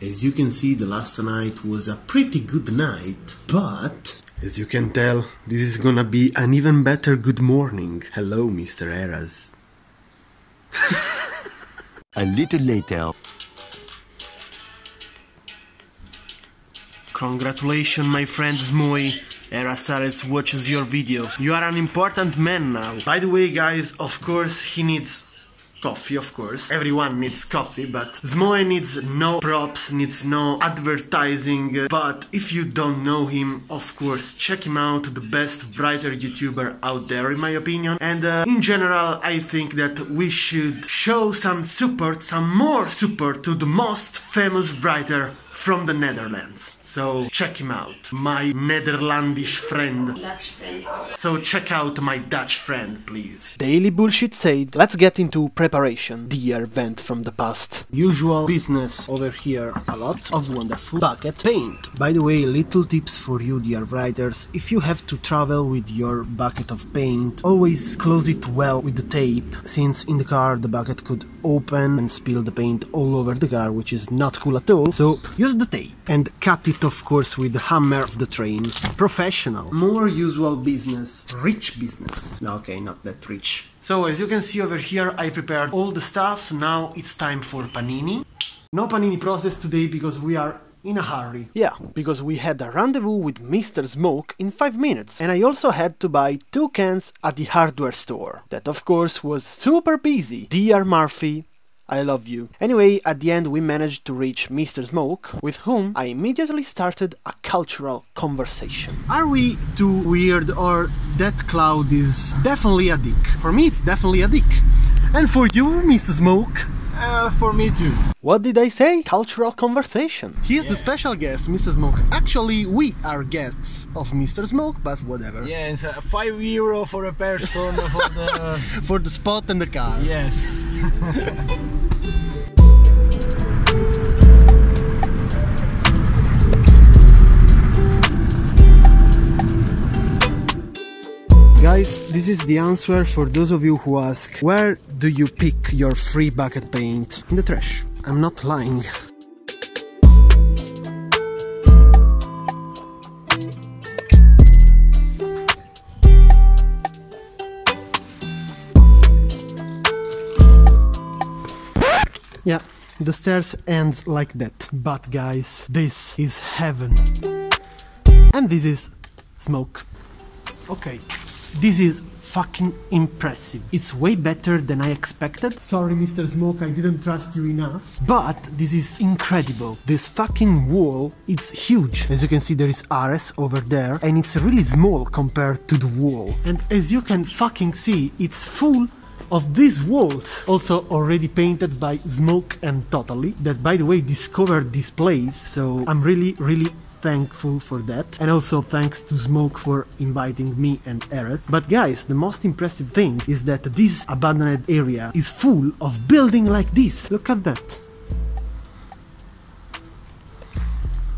As you can see, the last night was a pretty good night, but as you can tell, this is gonna be an even better good morning. Hello, Mr. Eras. A little later. Congratulations, my friend Zmoy. Erasares watches your video. You are an important man now. By the way, guys, of course he needs coffee, of course. Everyone needs coffee, but Zmoy needs no props, needs no advertising. But if you don't know him, of course, check him out, the best writer YouTuber out there, in my opinion. And in general, I think that we should show some support, some more support to the most famous writer from the Netherlands. So check him out, my Netherlandish friend. Dutch friend. So check out my Dutch friend, please. Daily bullshit said, let's get into preparation, dear vent from the past. Usual business over here, a lot of wonderful bucket paint. By the way, little tips for you, dear writers. If you have to travel with your bucket of paint, always close it well with the tape, since in the car the bucket could open and spill the paint all over the car, which is not cool at all. So use the tape and cut it, of course, with the hammer of the train. Professional. More usual business. Rich business. No, okay, not that rich. So as you can see over here, I prepared all the stuff. Now it's time for panini. No panini process today because we are in a hurry. Yeah, because we had a rendezvous with Mr. Smoke in 5 minutes, and I also had to buy 2 cans at the hardware store. That, of course, was super busy. Dear Murphy, I love you. Anyway, at the end we managed to reach Mr. Smoke, with whom I immediately started a cultural conversation. Are we too weird, or that cloud is definitely a dick? For me it's definitely a dick. And for you, Mr. Smoke? For me too. What did I say? Cultural conversation. He's the special guest, Mr. Smoke. Actually, we are guests of Mr. Smoke, but whatever. Yeah, it's €5 for a person for the... for the spot and the car. Yes. Guys, this is the answer for those of you who ask, where do you pick your free bucket paint? In the trash. I'm not lying. Yeah, the stairs ends like that. But guys, this is heaven. And this is smoke. Okay. This is fucking impressive. It's way better than I expected. Sorry, Mr. Smoke, I didn't trust you enough. But this is incredible. This fucking wall, it's huge. As you can see, there is Ares over there, and it's really small compared to the wall. And as you can fucking see, it's full of these walls, also already painted by Smoke and Totally, that by the way discovered this place, so I'm really thankful for that, and also thanks to Smoke for inviting me and Aerith. But guys, the most impressive thing is that this abandoned area is full of building like this. Look at that.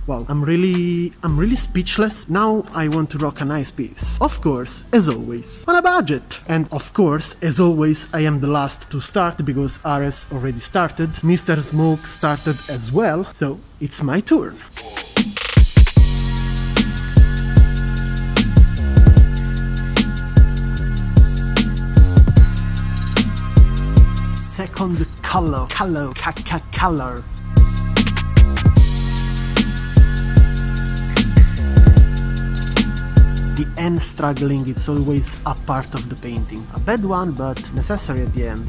Wow, I'm really speechless. Now I want to rock a nice piece. Of course, as always, on a budget. And of course, as always, I am the last to start because Ares already started. Mr. Smoke started as well, so it's my turn. Second color. The end struggling, it's always a part of the painting. A bad one, but necessary at the end.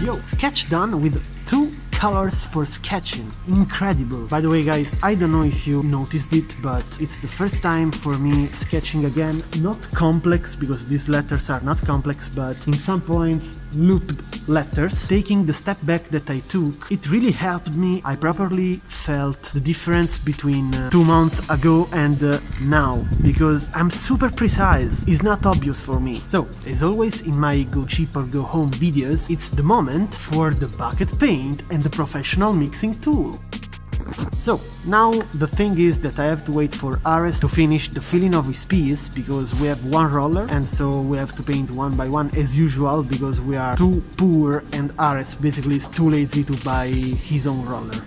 Yo, sketch done with 2 colors for sketching. Incredible. By the way, guys, I don't know if you noticed it, but it's the first time for me sketching again. Not complex, because these letters are not complex, but in some points looped letters. Taking the step back that I took, it really helped me. I properly felt the difference between 2 months ago and now, because I'm super precise. It's not obvious for me. So, as always in my go cheap or go home videos, it's the moment for the bucket paint and the professional mixing tool. So, now the thing is that I have to wait for Ares to finish the filling of his piece, because we have one roller, and so we have to paint one by one as usual, because we are too poor and Ares basically is too lazy to buy his own roller.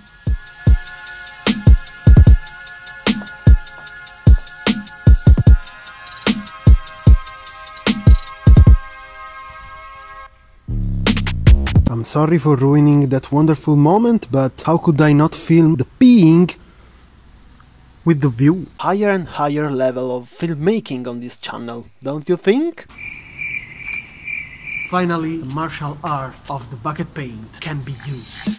I'm sorry for ruining that wonderful moment, but how could I not film the peeing with the view? Higher and higher level of filmmaking on this channel, don't you think? Finally, the martial art of the bucket paint can be used.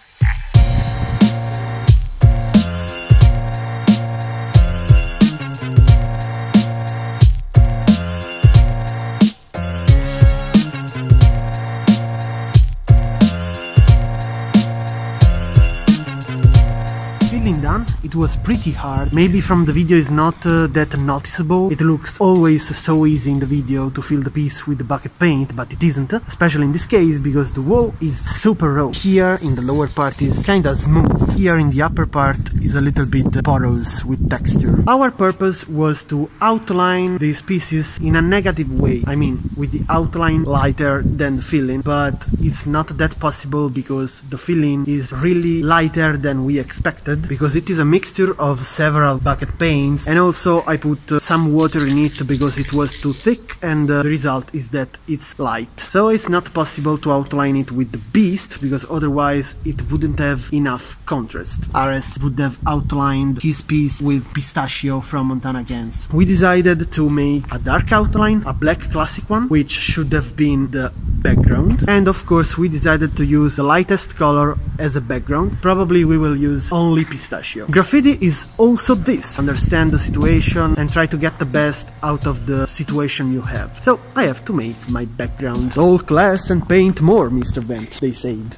Done. It was pretty hard. Maybe from the video is not that noticeable. It looks always so easy in the video to fill the piece with the bucket paint, but it isn't, especially in this case because the wall is super raw. Here in the lower part is kinda smooth. Here in the upper part is a little bit porous with texture. Our purpose was to outline these pieces in a negative way. I mean, with the outline lighter than the filling, but it's not that possible because the filling is really lighter than we expected, because it is a mixture of several bucket paints, and also I put some water in it because it was too thick, and the result is that it's light. So it's not possible to outline it with the beast, because otherwise it wouldn't have enough contrast. Ares would have outlined his piece with Pistachio from Montana Gens. We decided to make a dark outline, a black classic one, which should have been the background, and of course we decided to use the lightest color as a background. Probably we will use only Pistachio. Graffiti is also this: understand the situation and try to get the best out of the situation you have. So I have to make my background. All class and paint more, Mr. Vent, they said.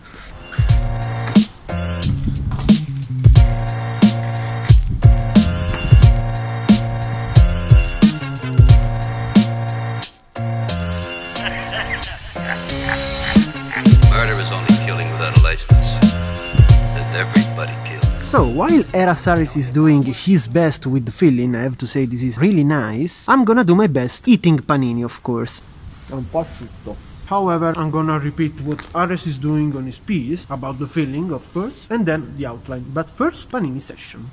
Murder is only killing without a license. And everybody kills. So, while Erasaris is doing his best with the filling, I have to say this is really nice, I'm gonna do my best eating panini, of course. However, I'm gonna repeat what Ares is doing on his piece, about the filling, of course, and then the outline. But first, panini session.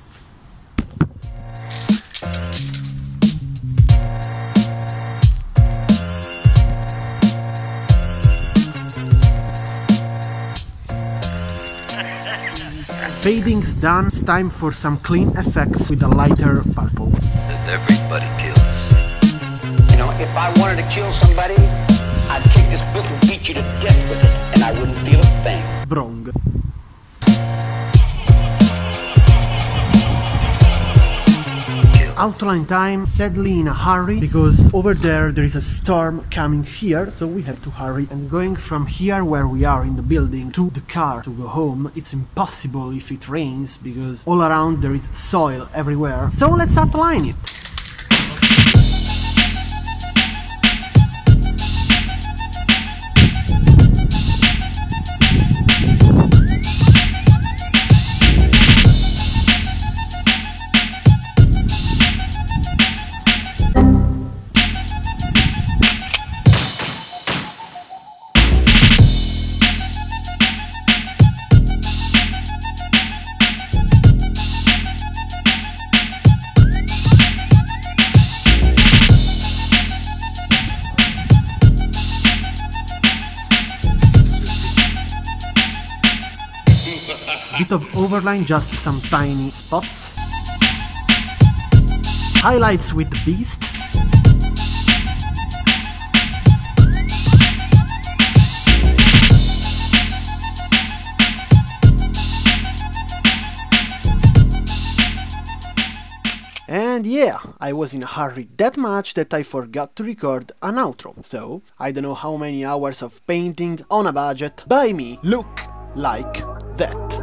Fading's done, it's time for some clean effects with a lighter purple. And everybody kills. You know, if I wanted to kill somebody, I'd take this book and beat you to death with it, and I wouldn't feel a thing. Wrong. Outline time, sadly in a hurry, because over there is a storm coming here, so we have to hurry. And going from here where we are in the building to the car to go home, it's impossible if it rains, because all around there is soil everywhere. So let's outline it. Bit of overline, just some tiny spots. Highlights with the beast. And yeah, I was in a hurry that much that I forgot to record an outro. So, I don't know how many hours of painting on a budget by me look like that.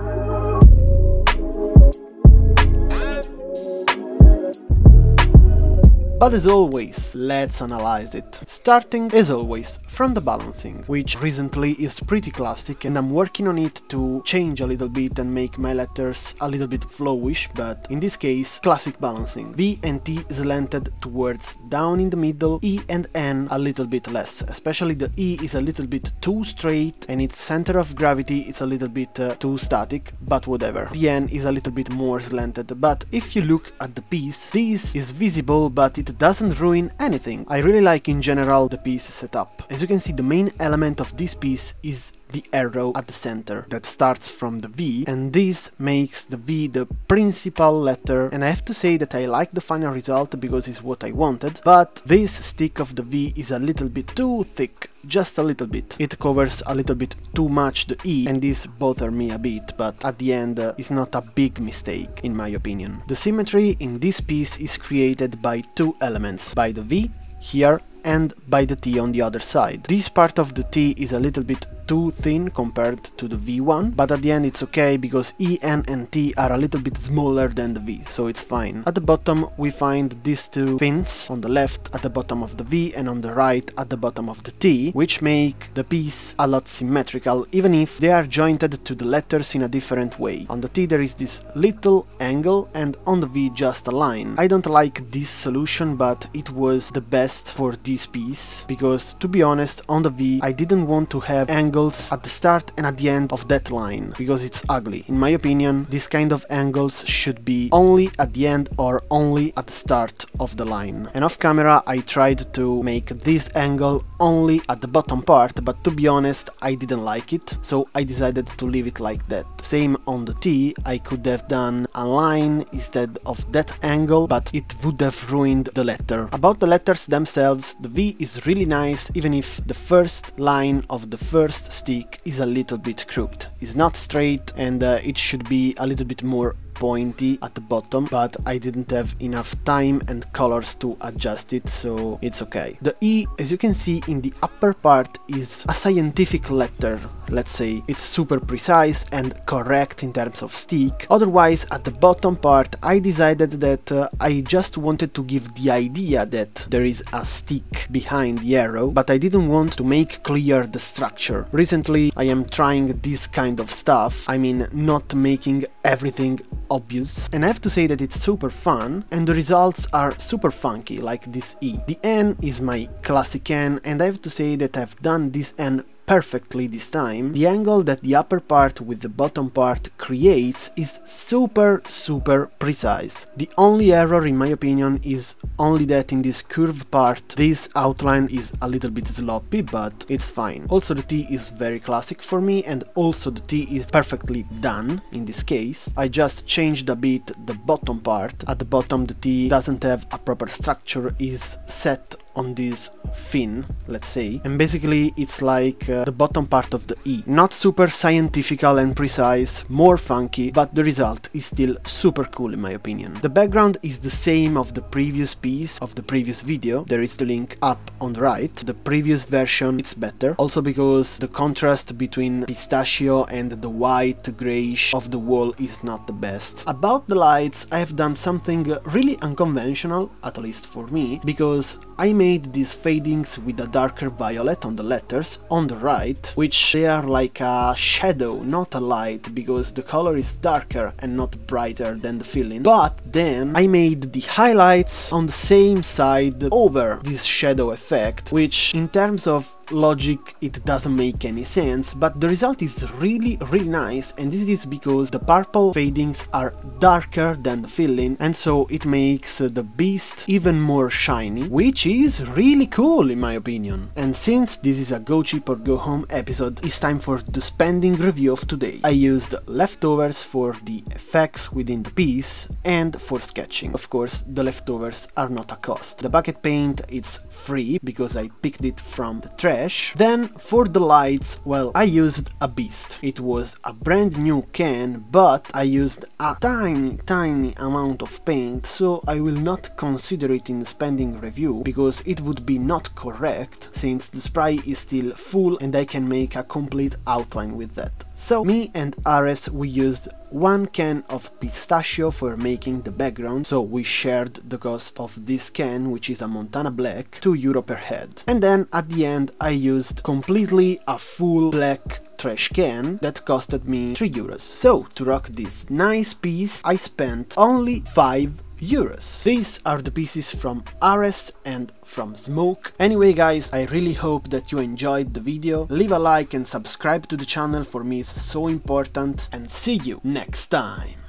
But as always, let's analyze it. Starting, as always, from the balancing, which recently is pretty classic, and I'm working on it to change a little bit and make my letters a little bit flowish, but in this case, classic balancing. V and T slanted towards down in the middle, E and N a little bit less, especially the E is a little bit too straight and its center of gravity is a little bit too static, but whatever. The N is a little bit more slanted, but if you look at the piece, this is visible but it doesn't ruin anything. I really like in general the piece setup. As you can see, the main element of this piece is the arrow at the center that starts from the V, and this makes the V the principal letter, and I have to say that I like the final result because it's what I wanted, but this stick of the V is a little bit too thick, just a little bit. It covers a little bit too much the E, and this bothered me a bit, but at the end it's not a big mistake in my opinion. The symmetry in this piece is created by two elements, by the V here and by the T on the other side. This part of the T is a little bit too thin compared to the V1, but at the end it's okay because E, N and T are a little bit smaller than the V, so it's fine. At the bottom we find these two fins on the left at the bottom of the V and on the right at the bottom of the T, which make the piece a lot symmetrical, even if they are jointed to the letters in a different way. On the T there is this little angle and on the V just a line. I don't like this solution, but it was the best for this piece, because to be honest, on the V I didn't want to have angles at the start and at the end of that line, because it's ugly. In my opinion, this kind of angles should be only at the end or only at the start of the line. And off camera I tried to make this angle only at the bottom part, but to be honest I didn't like it, so I decided to leave it like that. Same on the T, I could have done a line instead of that angle, but it would have ruined the letter. About the letters themselves, the V is really nice, even if the first line of the first stick is a little bit crooked. It's not straight, and it should be a little bit more pointy at the bottom, but I didn't have enough time and colors to adjust it, so it's okay. The E, as you can see in the upper part, is a scientific letter, let's say. It's super precise and correct in terms of stick. Otherwise, at the bottom part I decided that I just wanted to give the idea that there is a stick behind the arrow, but I didn't want to make clear the structure. Recently I am trying this kind of stuff, I mean not making everything obvious, and I have to say that it's super fun and the results are super funky, like this E. The N is my classic N, and I have to say that I've done this N perfectly this time. The angle that the upper part with the bottom part creates is super precise. The only error in my opinion is only that in this curved part this outline is a little bit sloppy, but it's fine. Also the T is very classic for me, and also the T is perfectly done in this case. I just changed a bit the bottom part. At the bottom the T doesn't have a proper structure, is set on this fin, let's say, and basically it's like the bottom part of the E. Not super scientifical and precise, more funky, but the result is still super cool in my opinion. The background is the same of the previous piece of the previous video. There is the link up on the right. The previous version it's better, also because the contrast between pistachio and the white grayish of the wall is not the best. About the lights, I have done something really unconventional, at least for me, because I made these fadings with a darker violet on the letters on the right, which they are like a shadow, not a light, because the color is darker and not brighter than the filling. But then I made the highlights on the same side over this shadow effect, which in terms of logic it doesn't make any sense, but the result is really nice, and this is because the purple fadings are darker than the filling, and so it makes the beast even more shiny, which is really cool in my opinion. And since this is a go cheap or go home episode, it's time for the spending review of today. I used leftovers for the effects within the piece and for sketching. Of course the leftovers are not a cost. The bucket paint it's free because I picked it from the trash. Then for the lights, well, I used a beast. It was a brand new can, but I used a tiny amount of paint, so I will not consider it in the spending review because it would be not correct, since the spray is still full and I can make a complete outline with that. So me and Ares, we used 1 can of pistachio for making the background, so we shared the cost of this can, which is a Montana Black, €2 per head. And then at the end I used completely a full black trash can that costed me €3. So to rock this nice piece I spent only €5. These are the pieces from Ares and from Smoke. Anyway guys, I really hope that you enjoyed the video. Leave a like and subscribe to the channel, for me it's so important, and see you next time!